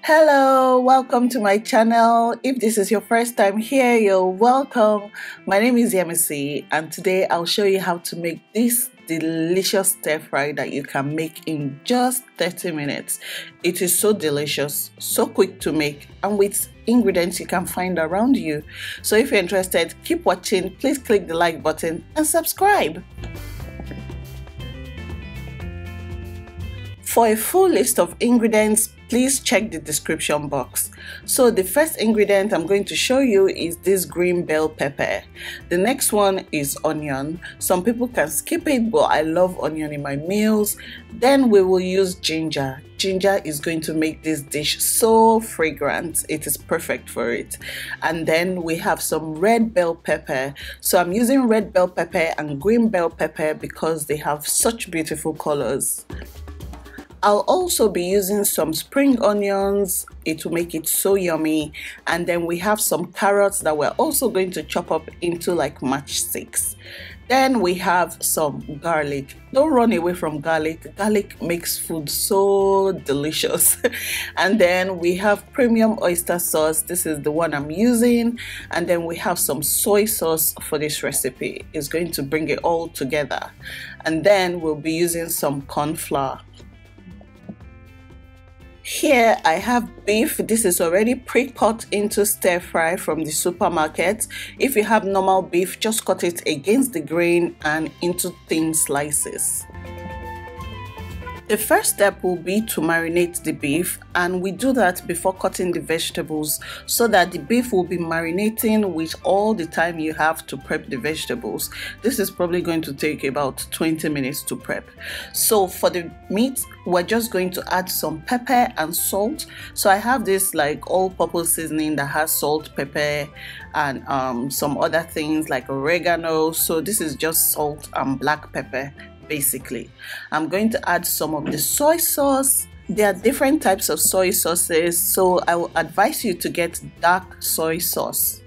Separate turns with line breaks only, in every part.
Hello, welcome to my channel. If this is your first time here, you're welcome. My name is Yemisi, and today I'll show you how to make this delicious stir fry that you can make in just 30 minutes. It is so delicious, so quick to make, and with ingredients you can find around you. So if you're interested, keep watching. Please click the like button and subscribe. For a full list of ingredients, please check the description box. So the first ingredient I'm going to show you is this green bell pepper. The next one is onion. Some people can skip it, but I love onion in my meals. Then we will use ginger. Ginger is going to make this dish so fragrant. It is perfect for it. And then we have some red bell pepper. So I'm using red bell pepper and green bell pepper because they have such beautiful colors. I'll also be using some spring onions. It will make it so yummy. And then we have some carrots that we're also going to chop up into like matchsticks. Then we have some garlic. Don't run away from garlic. Garlic makes food so delicious. And then we have premium oyster sauce. This is the one I'm using. And then we have some soy sauce for this recipe. It's going to bring it all together. And then we'll be using some corn flour. Here I have beef. This is already pre-cut into stir fry from the supermarket. If you have normal beef, just cut it against the grain and into thin slices. The first step will be to marinate the beef, and we do that before cutting the vegetables so that the beef will be marinating with all the time you have to prep the vegetables. This is probably going to take about 20 minutes to prep. So for the meat, we're just going to add some pepper and salt. So I have this like all-purpose seasoning that has salt, pepper, and some other things like oregano. So this is just salt and black pepper. Basically, I'm going to add some of the soy sauce. There are different types of soy sauces, so I will advise you to get dark soy sauce.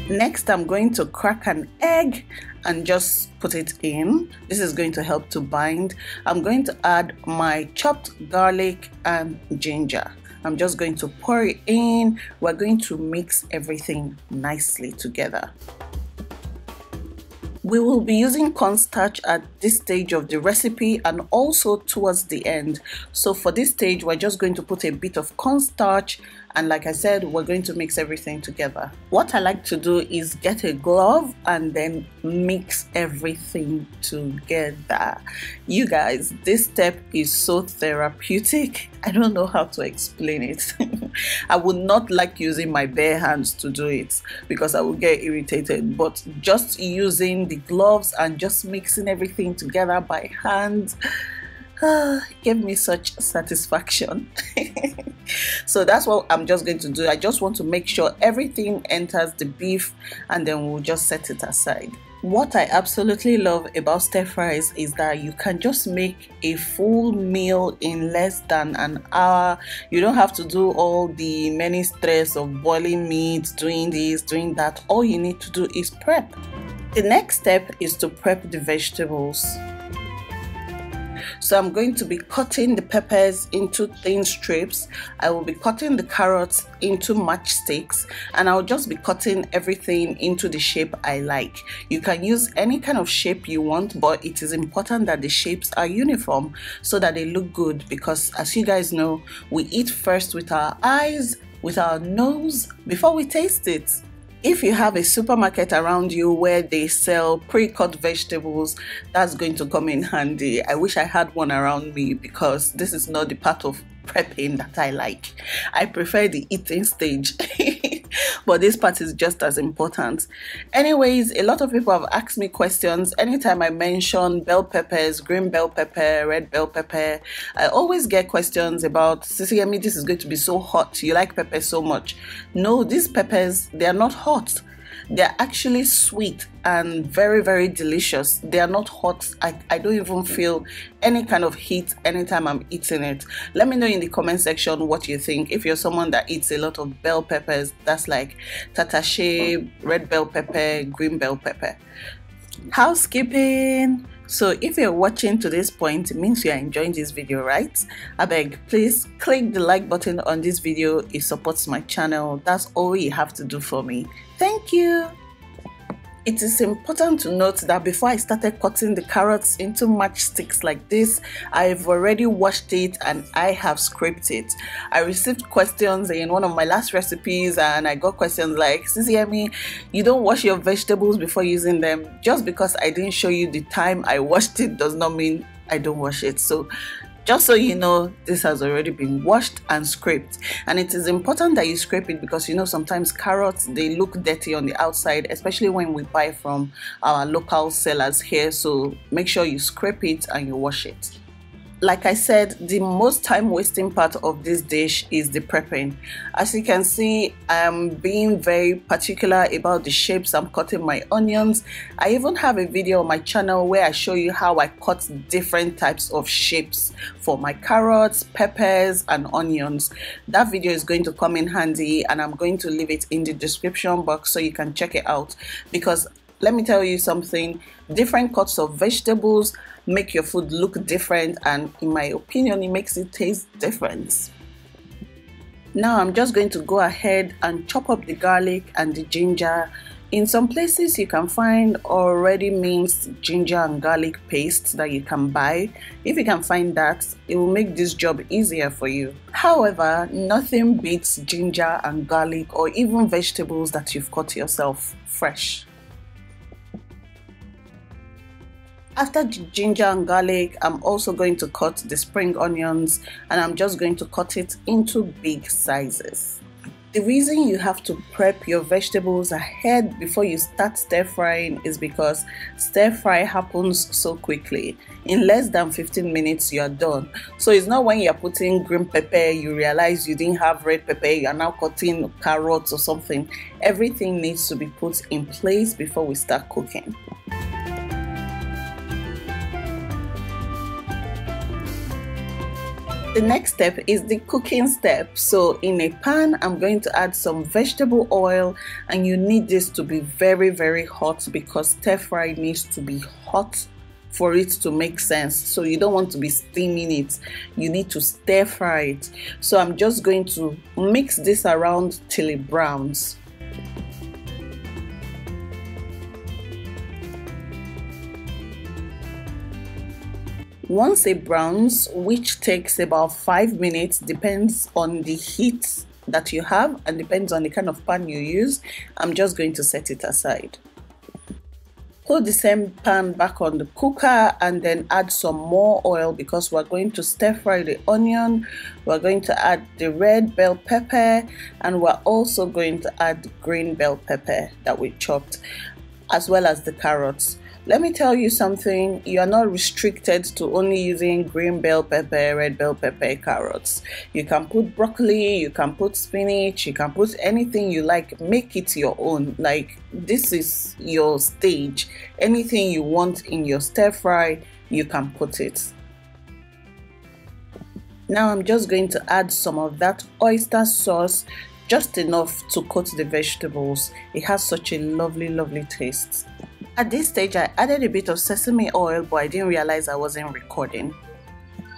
Next, I'm going to crack an egg and just put it in. This is going to help to bind. I'm going to add my chopped garlic and ginger. I'm just going to pour it in. We're going to mix everything nicely together. We will be using cornstarch at this stage of the recipe and also towards the end. So for this stage, we're just going to put a bit of cornstarch, and like I said, we're going to mix everything together. What I like to do is get a glove and then mix everything together. You guys, this step is so therapeutic. I don't know how to explain it. I would not like using my bare hands to do it because I will get irritated, but just using the gloves and just mixing everything together by hand gave me such satisfaction. So that's what I'm just going to do. I just want to make sure everything enters the beef, and then we'll just set it aside. What I absolutely love about stir fries is that you can just make a full meal in less than an hour. You don't have to do all the many stress of boiling meat, doing this, doing that. All you need to do is prep. The next step is to prep the vegetables. So I'm going to be cutting the peppers into thin strips. I will be cutting the carrots into matchsticks, and I'll just be cutting everything into the shape I like. You can use any kind of shape you want, but it is important that the shapes are uniform so that they look good, because as you guys know, we eat first with our eyes, with our nose, before we taste it. If you have a supermarket around you where they sell pre-cut vegetables, that's going to come in handy. I wish I had one around me because this is not the part of prepping that I like. I prefer the eating stage. But this part is just as important. Anyways, a lot of people have asked me questions anytime I mention bell peppers, green bell pepper, red bell pepper. I always get questions about, Sisi, I mean, this is going to be so hot. You like pepper so much. No, these peppers, they are not hot. They're actually sweet and very, very delicious. They are not hot. I don't even feel any kind of heat anytime I'm eating it. Let me know in the comment section what you think. If you're someone that eats a lot of bell peppers, that's like tatashe, red bell pepper, green bell pepper. Housekeeping. So if you're watching to this point, it means you're enjoying this video, right? I beg, please click the like button on this video. It supports my channel. That's all you have to do for me. Thank you. It is important to note that before I started cutting the carrots into matchsticks like this, I've already washed it and I have scraped it. I received questions in one of my last recipes and I got questions like, Sisi, you don't wash your vegetables before using them. Just because I didn't show you the time I washed it does not mean I don't wash it. So just so you know, this has already been washed and scraped, and it is important that you scrape it because you know sometimes carrots, they look dirty on the outside, especially when we buy from our local sellers here. So make sure you scrape it and you wash it. Like I said, the most time wasting part of this dish is the prepping. As you can see, I'm being very particular about the shapes I'm cutting my onions. I even have a video on my channel where I show you how I cut different types of shapes for my carrots, peppers and onions. That video is going to come in handy and I'm going to leave it in the description box so you can check it out, because let me tell you something, different cuts of vegetables make your food look different, and in my opinion it makes it taste different. Now I'm just going to go ahead and chop up the garlic and the ginger. In some places you can find already minced ginger and garlic paste that you can buy. If you can find that, it will make this job easier for you. However, nothing beats ginger and garlic or even vegetables that you've cut yourself fresh. After ginger and garlic, I'm also going to cut the spring onions, and I'm just going to cut it into big sizes. The reason you have to prep your vegetables ahead before you start stir frying is because stir fry happens so quickly. In less than 15 minutes you are done. So it's not when you're putting green pepper you realize you didn't have red pepper, you're now cutting carrots or something. Everything needs to be put in place before we start cooking. The next step is the cooking step. So in a pan, I'm going to add some vegetable oil, and you need this to be very, very hot because stir fry needs to be hot for it to make sense. So you don't want to be steaming it, you need to stir fry it. So I'm just going to mix this around till it browns. Once it browns, which takes about 5 minutes, depends on the heat that you have and depends on the kind of pan you use, I'm just going to set it aside. Put the same pan back on the cooker and then add some more oil because we're going to stir fry the onion, we're going to add the red bell pepper, and we're also going to add green bell pepper that we chopped, as well as the carrots. Let me tell you something, you are not restricted to only using green bell pepper, red bell pepper, carrots. You can put broccoli, you can put spinach, you can put anything you like. Make it your own. Like, this is your stage. Anything you want in your stir fry, you can put it. Now I'm just going to add some of that oyster sauce, just enough to coat the vegetables. It has such a lovely, lovely taste. At this stage, I added a bit of sesame oil, but I didn't realize I wasn't recording.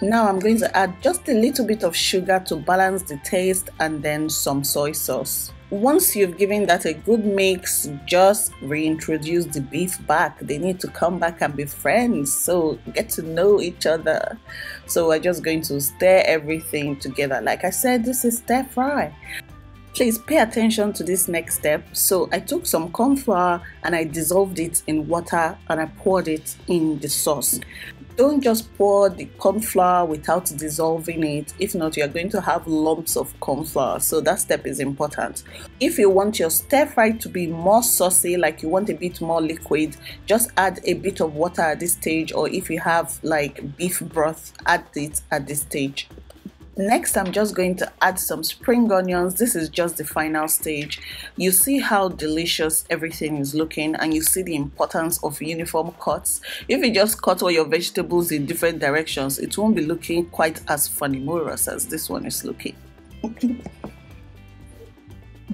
Now I'm going to add just a little bit of sugar to balance the taste, and then some soy sauce. Once you've given that a good mix, just reintroduce the beef back. They need to come back and be friends, so get to know each other. So we're just going to stir everything together. Like I said, this is stir fry. Please pay attention to this next step. So I took some corn flour and I dissolved it in water and I poured it in the sauce. Don't just pour the corn flour without dissolving it. If not, you're going to have lumps of corn flour. So that step is important. If you want your stir fry to be more saucy, like you want a bit more liquid, just add a bit of water at this stage, or if you have like beef broth, add it at this stage. Next, I'm just going to add some spring onions. This is just the final stage. You see how delicious everything is looking, and you see the importance of uniform cuts. If you just cut all your vegetables in different directions, it won't be looking quite as funimorous as this one is looking.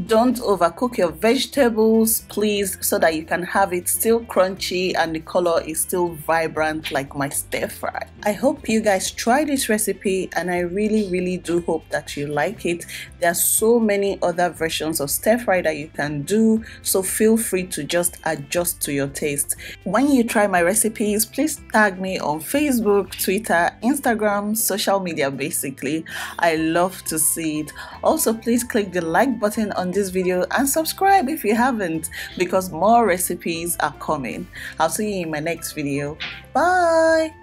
Don't overcook your vegetables, please, so that you can have it still crunchy and the color is still vibrant like my stir fry. I hope you guys try this recipe, and I really do hope that you like it. There are so many other versions of stir fry that you can do, so feel free to just adjust to your taste. When you try my recipes, please tag me on Facebook, Twitter, Instagram, social media basically. I love to see it. Also, please click the like button on this video and subscribe if you haven't, because more recipes are coming. I'll see you in my next video. Bye.